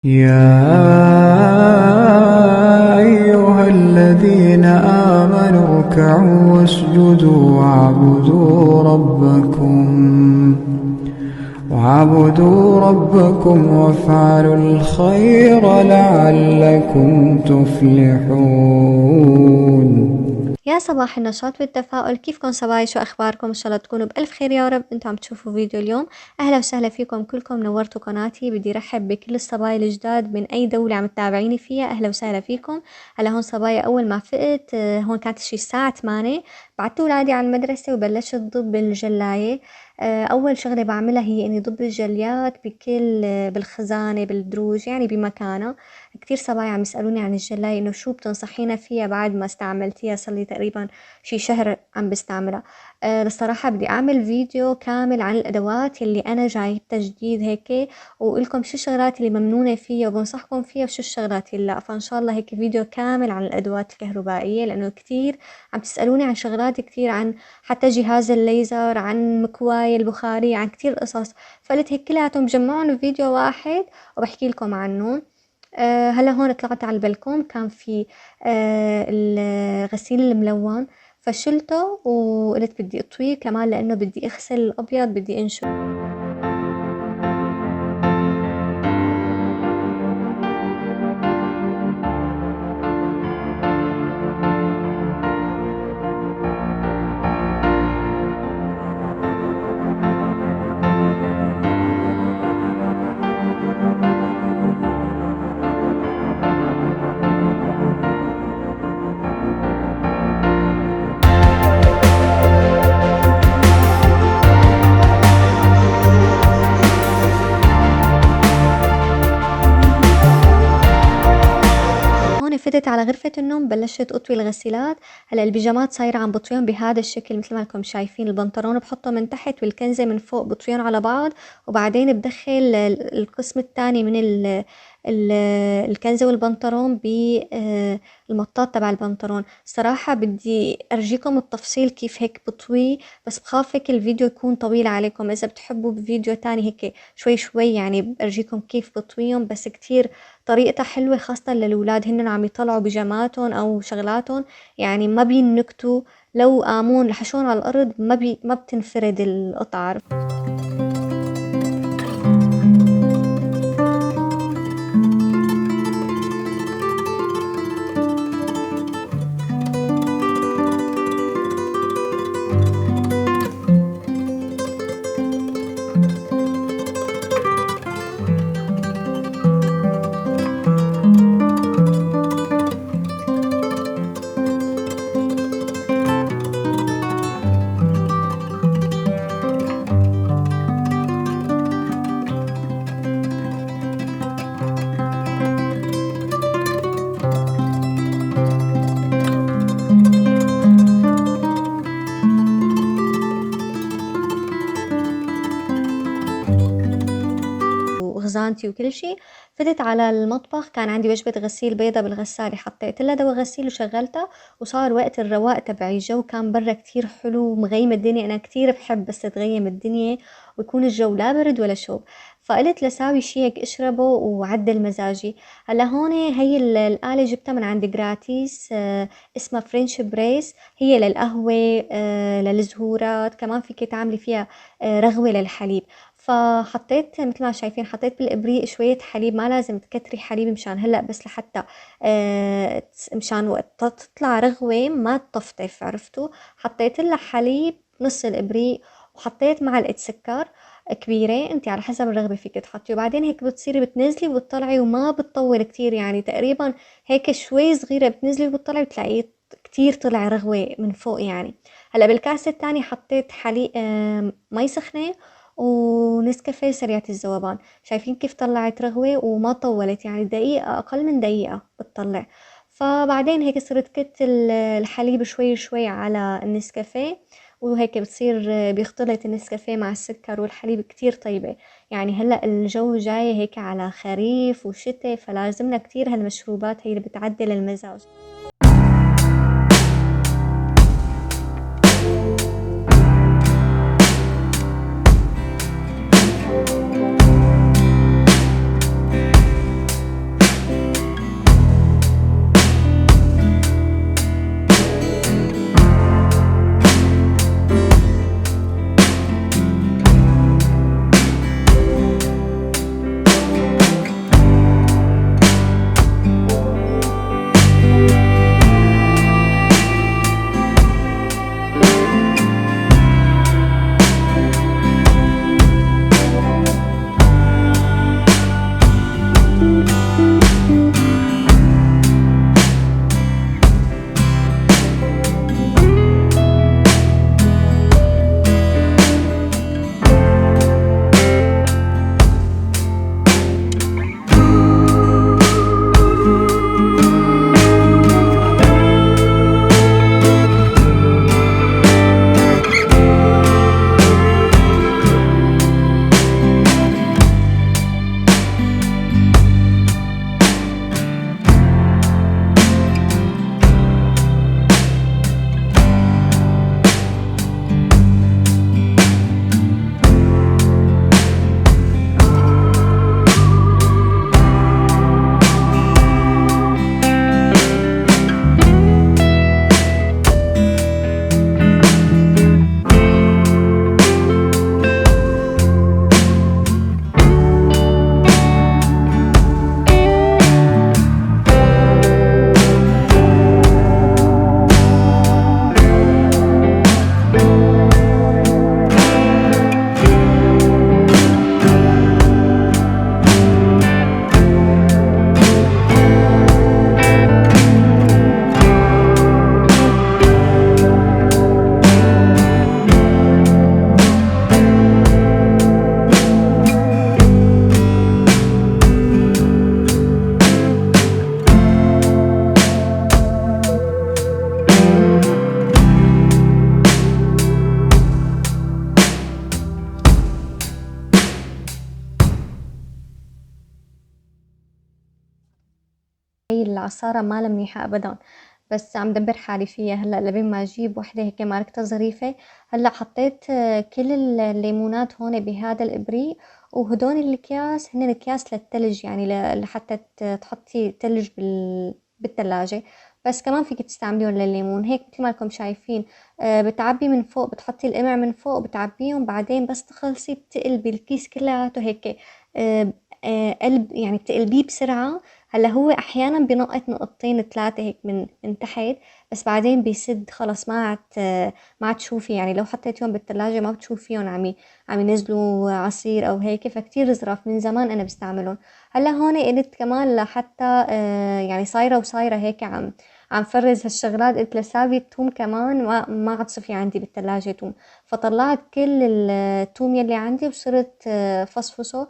يا أيها الذين آمنوا اركعوا واسجدوا واعبدوا ربكم وافعلوا الخير لعلكم تفلحون. يا صباح النشاط والتفاؤل، كيفكم صبايا؟ شو اخباركم؟ ان شاء الله تكونوا بالف خير يا رب. انتم عم تشوفوا فيديو اليوم. اهلا وسهلا فيكم كلكم، نورتوا قناتي. بدي رحب بكل الصبايا الجداد من اي دولة عم تتابعيني فيها، اهلا وسهلا فيكم. هلا هون صبايا اول ما فقت، هون كانت شي الساعة 8، بعدت اولادي على المدرسة وبلشت ضب الجلاية. اول شغلة بعملها هي اني ضب الجليات بكل بالخزانة بالدروج، يعني بمكانها. كتير صبايا عم يسألوني عن الجلاية، انه شو بتنصحينا فيها بعد ما استعملتيها، صار لي تقريبا شي شهر عم بستعملها. الصراحة بدي اعمل فيديو كامل عن الادوات اللي انا جايبتها جديد هيك، واقولكم شو الشغلات اللي ممنونة فيها وبنصحكم فيها وشو الشغلات اللي لا. فان شاء الله هيك فيديو كامل عن الادوات الكهربائية، لانه كتير عم تسألوني عن شغلات كتير، عن حتى جهاز الليزر، عن مكواي البخارية، عن كتير قصص. فقلت هيك كلياتهم بجمعهم بفيديو واحد وبحكي لكم عنهم. هلا هون طلعت على البلكون، كان في الغسيل الملون، فشلته وقلت بدي اطويه كمان لانه بدي اغسل الابيض، بدي انشر. هون فتت على غرفة النوم، بلشت اطوي الغسيلات. هلا البيجامات صايرة عم بطويهم بهذا الشكل مثل ما انكم شايفين، البنطلون بحطه من تحت والكنزة من فوق، بطويهم على بعض، وبعدين بدخل القسم الثاني من ال الكنزة والبنطلون بالمطاط تبع البنطلون. صراحة بدي ارجيكم التفصيل كيف هيك بطوي، بس بخاف هيك الفيديو يكون طويل عليكم. اذا بتحبوا بفيديو تاني هيك شوي شوي يعني ارجيكم كيف بطويهم، بس كتير طريقتها حلوة خاصة للولاد، هن عم يطلعوا بيجاماتهم أو شغلاتهم، يعني ما بينكتوا. لو قامون لحشون على الأرض ما بتنفرد القطعة. وغزانتي وكل شي. فتت على المطبخ، كان عندي وجبة غسيل بيضة بالغسالة، حطيت لها دواء غسيل وشغلتها، وصار وقت الرواق تبعي. الجو كان برا كتير حلو ومغيم الدنيا، أنا كتير بحب بس تغيم الدنيا ويكون الجو لا برد ولا شوب. فقلت لساوي شي هيك اشربه وعدل مزاجي. هلا هون هي الآلة جبتها من عند جراتيس، اسمها فرنش بريس، هي للقهوة، للزهورات، كمان فيك تعملي فيها رغوة للحليب. فحطيت مثل ما شايفين، حطيت بالإبريق شوية حليب، ما لازم تكتري حليب مشان هلأ، بس لحتى مشان وقت تطلع رغوة ما تطفطف، عرفتوا؟ حطيت لها حليب نص الإبريق، وحطيت معلقة سكر كبيرة، انتي على حسب الرغبة فيك تحطي، وبعدين هيك بتصيري بتنزلي وبتطلعي وما بتطول كتير، يعني تقريبا هيك شوي صغيرة بتنزلي وبتطلعي بتلاقيه كتير طلع رغوة من فوق يعني. هلا بالكاسة التانية حطيت حليب، مي سخنة ونسكافيه سريعة الذوبان. شايفين كيف طلعت رغوة وما طولت، يعني دقيقة أقل من دقيقة بتطلع. فبعدين هيك صرت كت الحليب شوي شوي على النسكافيه، وهيك بتصير بيختلط النسكافيه مع السكر والحليب كتير طيبة. يعني هلأ الجو جاي هيك على خريف وشتاء، فلازمنا كتير هالمشروبات هي اللي بتعدل المزاج. العصارة مالها منيحة أبدا، بس عم دبر حالي فيها هلا لبين ما أجيب وحدة هيك ماركتها ظريفة. هلا حطيت كل الليمونات هون بهذا الإبريق، وهدول الأكياس هن أكياس للتلج، يعني لحتى تحطي تلج بالتلاجة. بس كمان فيك تستعمليهم للليمون هيك مثل ما انكم شايفين. بتعبي من فوق، بتحطي القمع من فوق، بتعبيهم، بعدين بس تخلصي بتقلبي الكيس كلياته هيك. آه، قلب يعني بتقلبيه بسرعة. هلا هو أحيانا بنقط نقطتين ثلاثة هيك من تحت، بس بعدين بيسد خلص ما عاد تشوفي، يعني لو حطيتيهم بالثلاجة ما بتشوفيهم عم ينزلوا عصير أو هيك، فكتير ظراف من زمان أنا بستعملهم. هلا هون قلت كمان لحتى يعني صايرة هيك عم فرز هالشغلات، قلت لساوي التوم كمان ما عاد صفي عندي بالثلاجة توم، فطلعت كل التوم يلي عندي وصرت فصفصه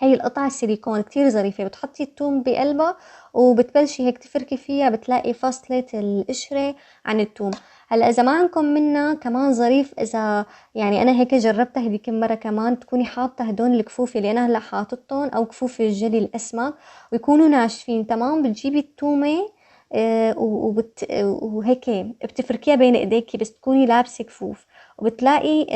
هي القطعة السيليكون كتير ظريفة. بتحطي التوم بقلبها وبتبلشي هيك تفركي فيها، بتلاقي فصلة القشرة عن التوم. هلا إذا ما عندكم منها كمان ظريف، إذا يعني أنا هيك جربتها هذيك المرة كمان، تكوني حاطة هدول الكفوف اللي أنا هلا حاططهم أو كفوف الجلي الأسمر ويكونوا ناشفين تمام. بتجيبي التومة وهيك بتفركيها بين ايديكي، بس تكوني لابسة كفوف، وبتلاقي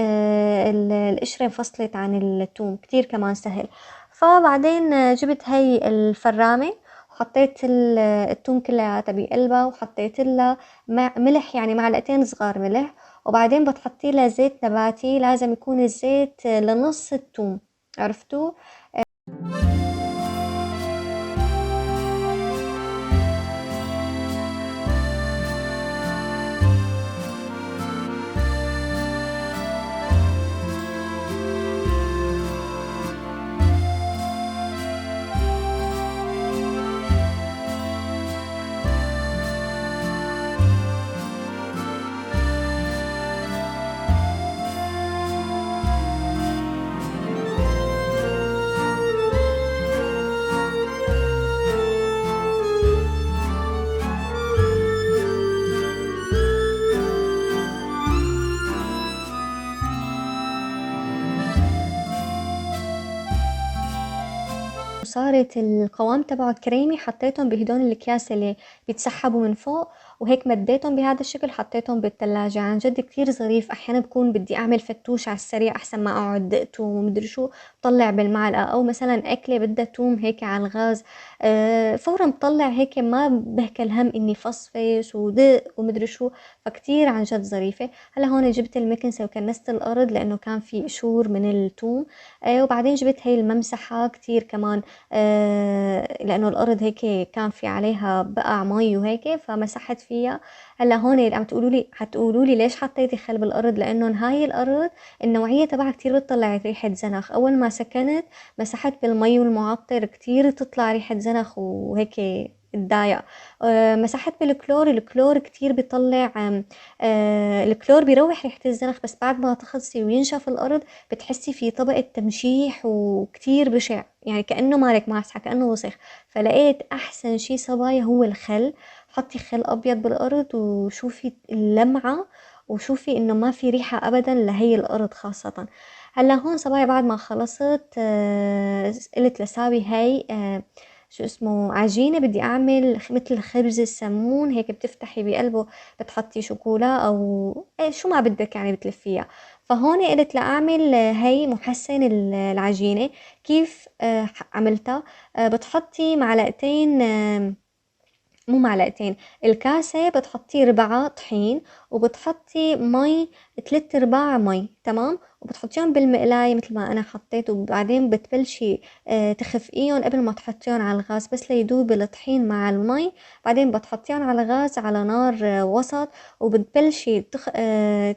القشرة انفصلت عن التوم، كتير كمان سهل. فبعدين جبت هاي الفرامة وحطيت التوم كلياتها بقلبها، وحطيت لها ملح، يعني معلقتين صغار ملح، وبعدين بتحطي لها زيت نباتي، لازم يكون الزيت لنص التوم، عرفتوا؟ وصارت القوام تبعه كريمي، حطيتهم بهدول الأكياس اللي بيتسحبوا من فوق، وهيك مديتهم بهذا الشكل، حطيتهم بالثلاجة. عن جد كتير ظريف. أحيانا بكون بدي أعمل فتوش على السريع أحسن ما أقعد دق توم ومدري شو، بطلع بالمعلقة، أو مثلا أكلة بدها توم هيك على الغاز، فورا بطلع هيك، ما بهكل هم إني فصفش ودق ومدري شو. فكتير عن جد ظريفة. هلا هون جبت المكنسة وكنست الأرض لأنه كان في قشور من التوم. وبعدين جبت هاي الممسحة كتير كمان، لأنه الأرض هيك كان في عليها بقع مي وهيك فمسحت فيها. هلا هون عم حتقولوا لي ليش حطيتي خل بالأرض؟ لأنه هاي الأرض النوعية تبعها كتير بتطلع ريحة زنخ. أول ما سكنت مسحت بالمي والمعطر، كتير تطلع ريحة زنخ وهيك اتضايق. مسحت بالكلور، الكلور كتير بيطلع الكلور بيروح ريحة الزنخ، بس بعد ما تخلصي وينشف الأرض بتحسي في طبقة تمشيح وكتير بشع، يعني كأنه مالك ماسحة، كأنه وسخ. فلقيت أحسن شي صبايا هو الخل. حطي خل أبيض بالأرض وشوفي اللمعة، وشوفي إنه ما في ريحة أبدا لهي الأرض خاصة. هلا هون صبايا بعد ما خلصت قلت لساوي هاي شو اسمه عجينة، بدي أعمل مثل خبز السمون هيك، بتفتحي بقلبه بتحطي شوكولا أو شو ما بدك يعني بتلفيها. فهون قلت لأعمل هاي محسن العجينة. كيف عملتها؟ بتحطي معلقتين، مو معلقتين، الكاسة بتحطي ربعها طحين، وبتحطي مي 3/4 مي، تمام، وبتحطيهم بالمقلاية مثل ما أنا حطيت، وبعدين بتبلشي تخفقيهم قبل ما تحطيهم على الغاز بس ليدوب الطحين مع المي. بعدين بتحطيهم على الغاز على نار وسط، وبتبلشي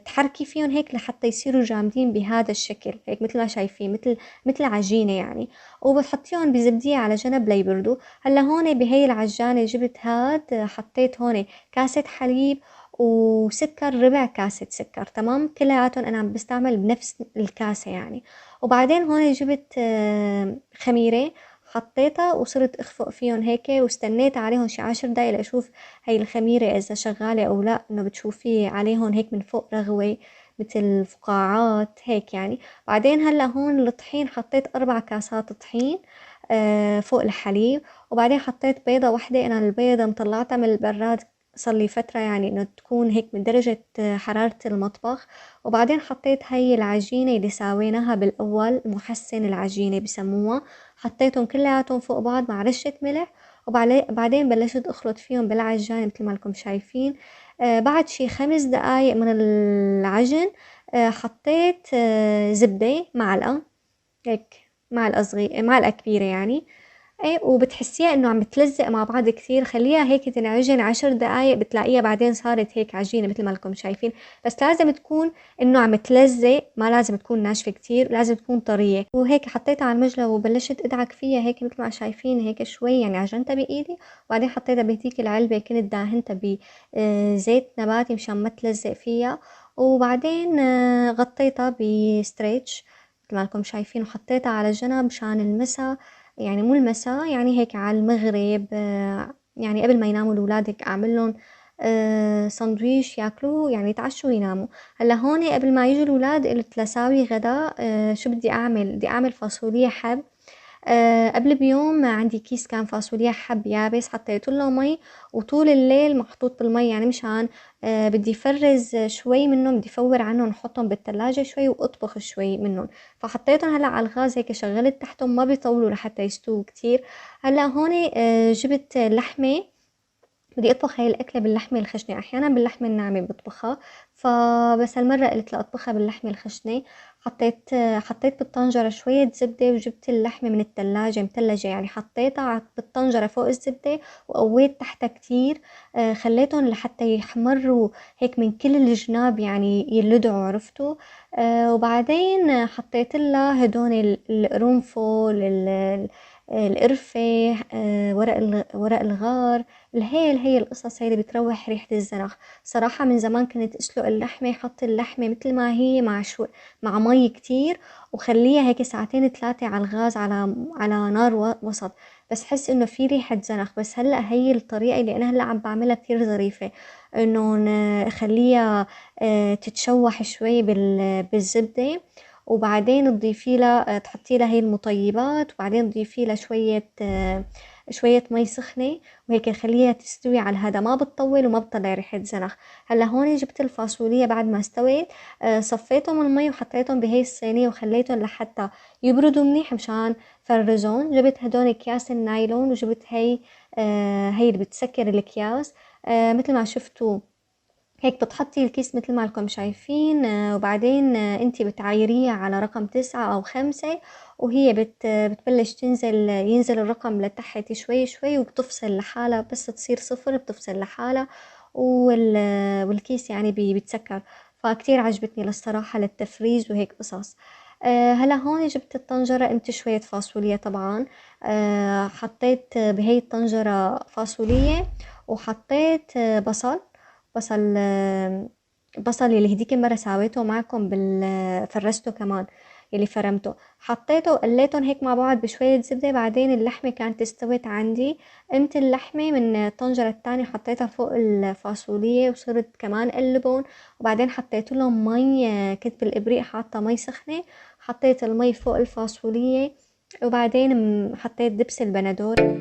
تحركي فيهم هيك لحتى يصيروا جامدين بهذا الشكل هيك مثل ما شايفين، مثل عجينة يعني. وبتحطيهم بزبدية على جنب ليبردوا. هلا هون بهي العجانة جبت هاد حطيت هون كاسة حليب وسكر، ربع كاسة سكر، تمام، كلياتهم أنا عم بستعمل بنفس الكاسة يعني. وبعدين هون جبت خميرة حطيتها وصرت اخفق فيهم هيك، واستنيت عليهم شي 10 دقايق لأشوف هاي الخميرة إذا شغالة أو لا، إنه بتشوفي عليهم هيك من فوق رغوة. مثل فقاعات هيك يعني. بعدين هلا هون الطحين حطيت 4 كاسات طحين فوق الحليب، وبعدين حطيت بيضة واحدة. أنا البيضة مطلعتها من البراد صار لي فترة، يعني إنه تكون هيك من درجة حرارة المطبخ. وبعدين حطيت هاي العجينة اللي ساويناها بالأول، محسن العجينة بسموها، حطيتهم كلياتهم فوق بعض مع رشة ملح. وبعدين بلشت أخلط فيهم بالعجان مثل ما لكم شايفين. بعد شي 5 دقايق من العجن حطيت زبدة معلقة هيك، معلقة صغيرة، معلقة كبيرة يعني. ايه، وبتحسيها انه عم بتلزق مع بعض كثير، خليها هيك تنعجن 10 دقايق، بتلاقيها بعدين صارت هيك عجينة مثل ما لكم شايفين. بس لازم تكون انه عم تلزق، ما لازم تكون ناشفة كتير، لازم تكون طرية. وهيك حطيتها على المجلة وبلشت ادعك فيها هيك مثل ما شايفين، هيك شوي يعني عجنتها بايدي. وبعدين حطيتها بهديك العلبة كنت داهنتها بزيت نباتي مشان ما تلزق فيها. وبعدين غطيتها بستريتش مثل ما لكم شايفين، وحطيتها على جنب مشان المسا، يعني مو المساء، يعني هيك على المغرب، يعني قبل ما يناموا الولاد هيك اعمل لهم ساندويش ياكلوه، يعني يتعشوا ويناموا. هلا هون قبل ما يجوا الولاد قلت لساوي غدا. شو بدي اعمل؟ بدي اعمل فاصوليا حب. قبل بيوم عندي كيس كان فاصوليا حب يابس، حطيت له مي وطول الليل محطوط بالمي، يعني مشان بدي فرز شوي منهم، بدي فور عنهم نحطهم بالثلاجة شوي واطبخ شوي منهم. فحطيتهم هلا على الغاز هيك، شغلت تحتهم ما بيطولوا لحتى يستووا كتير. هلا هون جبت لحمة، بدي اطبخ هاي الاكله باللحمه الخشنه، احيانا باللحمه الناعمه بطبخها. فبس هالمره قلت لاطبخها باللحمه الخشنه. حطيت بالطنجره شويه زبده، وجبت اللحمه من الثلاجه مثلجه، يعني حطيتها بالطنجره فوق الزبده وقويت تحتها كتير. خليتهم لحتى يحمروا هيك من كل الجناب، يعني يلدعوا، عرفتوا. وبعدين حطيت لها هدول القرنفل، القرفة، ورق الغار، الهيل، هي القصص هي اللي بتروح ريحة الزنخ. صراحة من زمان كنت اسلق اللحمة، حط اللحمة مثل ما هي مع مع مي كتير، وخليها هيك ساعتين 3 على الغاز، على نار وسط، بس حس انه في ريحة زنخ. بس هلا هي الطريقة اللي انا هلا عم بعملها كتير ظريفة، انه اخليها تتشوح شوي بالزبدة، وبعدين تضيفي لها، تحطي لها هي المطيبات، وبعدين تضيفي لها شوية مي سخنة، وهيك خليها تستوي على الهدا، ما بتطول وما بتطلع ريحة زنخ. هلا هون جبت الفاصوليا بعد ما استوت، صفيتهم المي وحطيتهم بهي الصينية وخليتهم لحتى يبردوا منيح مشان فرزون. جبت هدول اكياس النايلون، وجبت هي اللي بتسكر الاكياس. مثل ما شفتوا هيك بتحطي الكيس مثل ما لكم شايفين. وبعدين انتي بتعايريها على رقم 9 أو 5، وهي بتبلش ينزل الرقم لتحت شوي شوي، وبتفصل لحالها، بس تصير 0 بتفصل لحالها، والكيس يعني بيتسكر. فكتير عجبتني للصراحة للتفريز وهيك قصص. هلا هون جبت الطنجرة، قمت شوية فاصوليا طبعا. حطيت بهي الطنجرة فاصوليا، وحطيت بصل بصل اللي هديك المرة ساويته معكم فرزته كمان، يلي فرمته، حطيته وقليتهم هيك مع بعض بشوية زبدة. بعدين اللحمة كانت استوت عندي، قمت اللحمة من الطنجرة التانية حطيتها فوق الفاصولية، وصرت كمان قلبهم. وبعدين حطيت لهم مي، كنت بالإبريق حاطة مي سخنة، حطيت المي فوق الفاصولية. وبعدين حطيت دبس البندورة.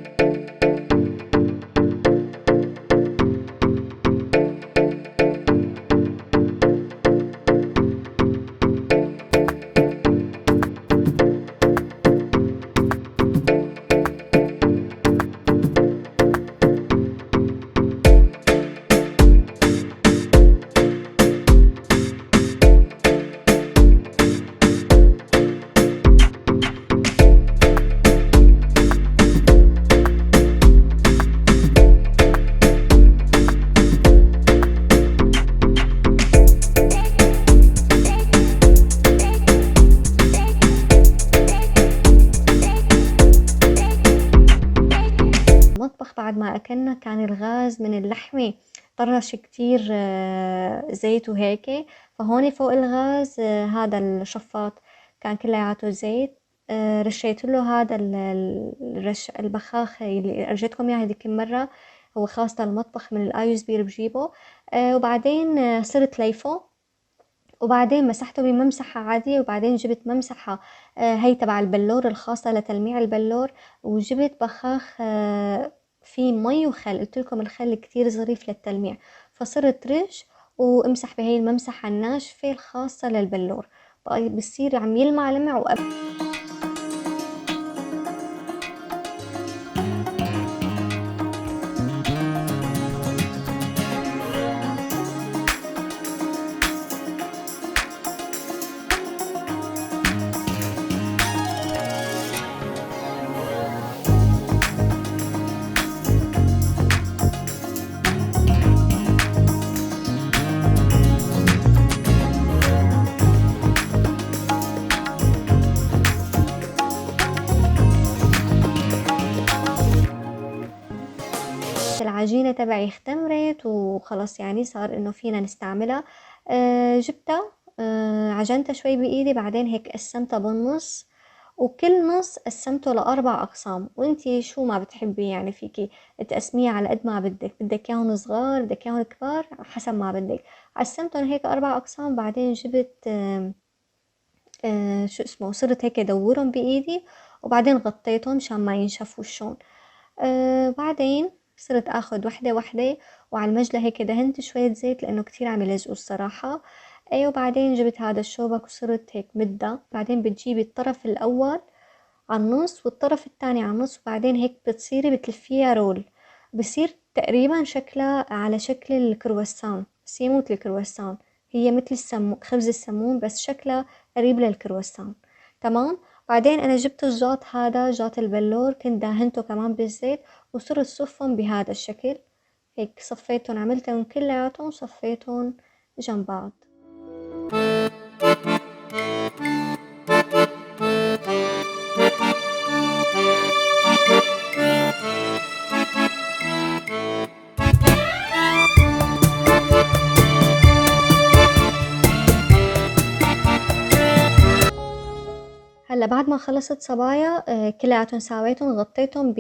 المطبخ بعد ما أكلنا كان الغاز من اللحمة طرش كتير زيت وهيك. فهون فوق الغاز هذا الشفاط كان كلياته زيت. رشيت له هذا البخاخ اللي رجيتكم اياه هذيك المرة، هو خاص للمطبخ من الاي اس بي اللي بجيبه. وبعدين صرت ليفه وبعدين مسحته بممسحة عادية، وبعدين جبت ممسحة هي تبع البلور الخاصة لتلميع البلور، وجبت بخاخ فيه مي وخل. قلت لكم الخل كتير ظريف للتلميع، فصرت رش وامسح بهي الممسحة الناشفة الخاصة للبلور، بصير عم يلمع لمع العجينة تبعي اختمرت وخلاص، يعني صار انه فينا نستعملها. جبتها، عجنتها شوي بايدي، بعدين هيك قسمتها بالنص، وكل نص قسمته لأربع أقسام. وانتي شو ما بتحبي يعني فيكي تقسميه على قد ما بدك اياهم صغار، بدك اياهم كبار، حسب ما بدك. قسمتهم هيك أربع أقسام، بعدين جبت شو اسمه، صرت هيك ادورهم بايدي، وبعدين غطيتهم مشان ما ينشفوا وشون. بعدين صرت اخد وحدة وحدة، وعلى المجلة هيك دهنت شوية زيت لانه كتير عم يلزقوا الصراحة. وبعدين جبت هذا الشوبك وصرت هيك مدة. بعدين بتجيبي الطرف الاول على النص والطرف التاني على النص، وبعدين هيك بتصيري بتلفيها رول، بصير تقريبا شكلها على شكل الكرواسون، بس هي مو مثل الكرواسون، هي مثل خبز السمون، بس شكلها قريب للكرواسون. تمام. بعدين انا جبت الجاط، هذا جاط البلور، كنت دهنته كمان بالزيت، وصرت صفهم بهذا الشكل. هيك صفيتهم، عملتهم كلياتهم صفيتهم جنب بعض. هلا بعد ما خلصت صبايا كلياتهم ساويتهم، غطيتهم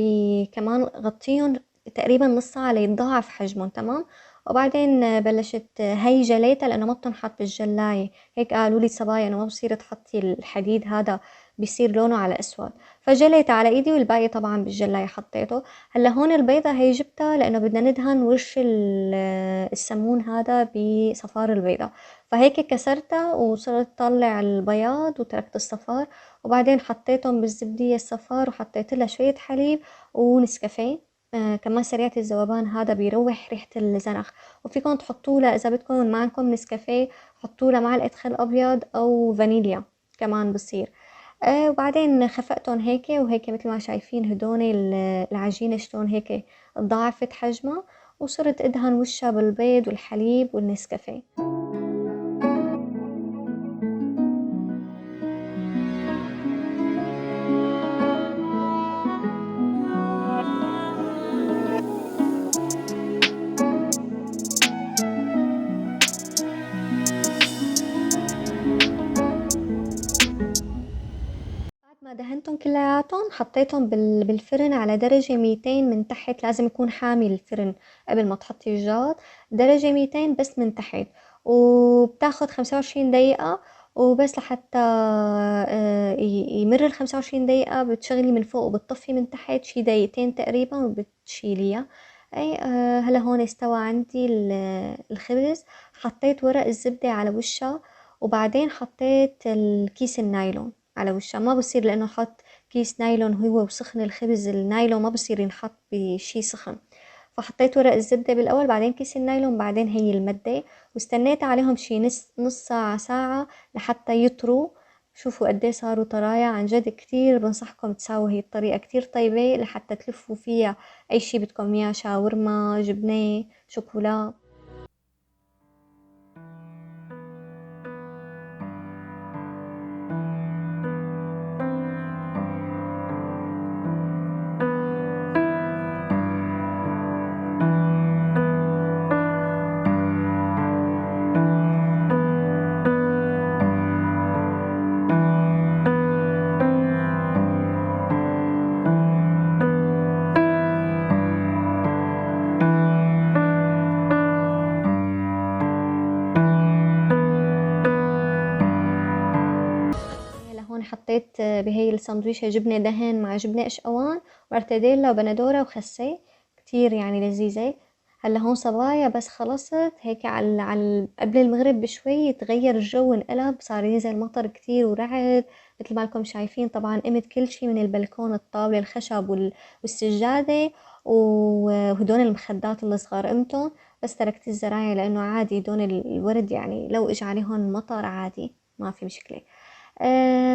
كمان غطيهم تقريبا نص ساعة ليتضاعف حجمهم. تمام. وبعدين بلشت هي جليتها لانه ما بتنحط بالجلاية، هيك قالوا لي صبايا انه ما بصير تحطي الحديد هذا، بيصير لونه على اسود. فجليتها على ايدي، والباقي طبعا بالجلاية حطيته. هلا هون البيضة هي جبتها لانه بدنا ندهن وش السمون هذا بصفار البيضة، فهيك كسرتها وصرت طلع البياض وتركت الصفار، وبعدين حطيتهم بالزبدية الصفار، وحطيت لها شوية حليب ونسكافيه. كمان سريعة الذوبان، هذا بيروح ريحة الزنخ. وفيكم تحطوا لها إذا بدكم معكم نسكافيه، حطوا لها معلقة خل أبيض أو فانيليا كمان بصير. وبعدين خفقتهم هيك وهيك، مثل ما شايفين هدول العجينة شلون هيك ضاعفت حجمها، وصرت ادهن وشها بالبيض والحليب والنسكافيه. بعد ما دهنتهم كلياتهم حطيتهم بالفرن على درجة 200 من تحت، لازم يكون حامي الفرن قبل ما تحطي الجاط، درجة 200 بس من تحت. وبتاخد 25 دقيقة وبس، لحتى يمر ال25 دقيقة بتشغلي من فوق وبتطفي من تحت شي دقيقتين تقريبا وبتشيليها. اي هلا هون استوى عندي الخبز. حطيت ورق الزبدة على وشها، وبعدين حطيت الكيس النايلون على وشها. ما بصير لانه حط كيس نايلون هو وسخن الخبز، النايلون ما بصير ينحط بشي سخن. فحطيت ورق الزبدة بالاول، بعدين كيس النايلون، بعدين هي المدة، واستنيت عليهم شي نص ساعة ساعة لحتى يطروا. شوفوا قديه صاروا طرايا، عن جد كتير بنصحكم تساووا هي الطريقة، كتير طيبة لحتى تلفوا فيها اي شي بدكم اياه، شاورما، جبنة، شوكولا. بهي الساندويشة جبنة دهن مع جبنة قشقوان وارتديلا وبندورة وخسة، كتير يعني لذيذة. هلا هون صبايا بس خلصت هيك على قبل المغرب بشوي تغير الجو انقلب، صار ينزل مطر كتير ورعد مثل ما لكم شايفين. طبعا قمت كل شي من البلكون، الطاولة الخشب والسجادة وهدول المخدات الصغار قمتن، بس تركت الزراير لأنه عادي دون الورد يعني لو اجى عليهن مطر عادي ما في مشكلة.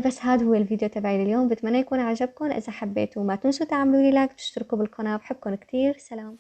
بس هذا هو الفيديو تبعي اليوم، بتمنى يكون عجبكم. إذا حبيتوا ما تنسوا تعملوا لي لايك، تشتركوا بالقناة، بحبكم كتير. سلام.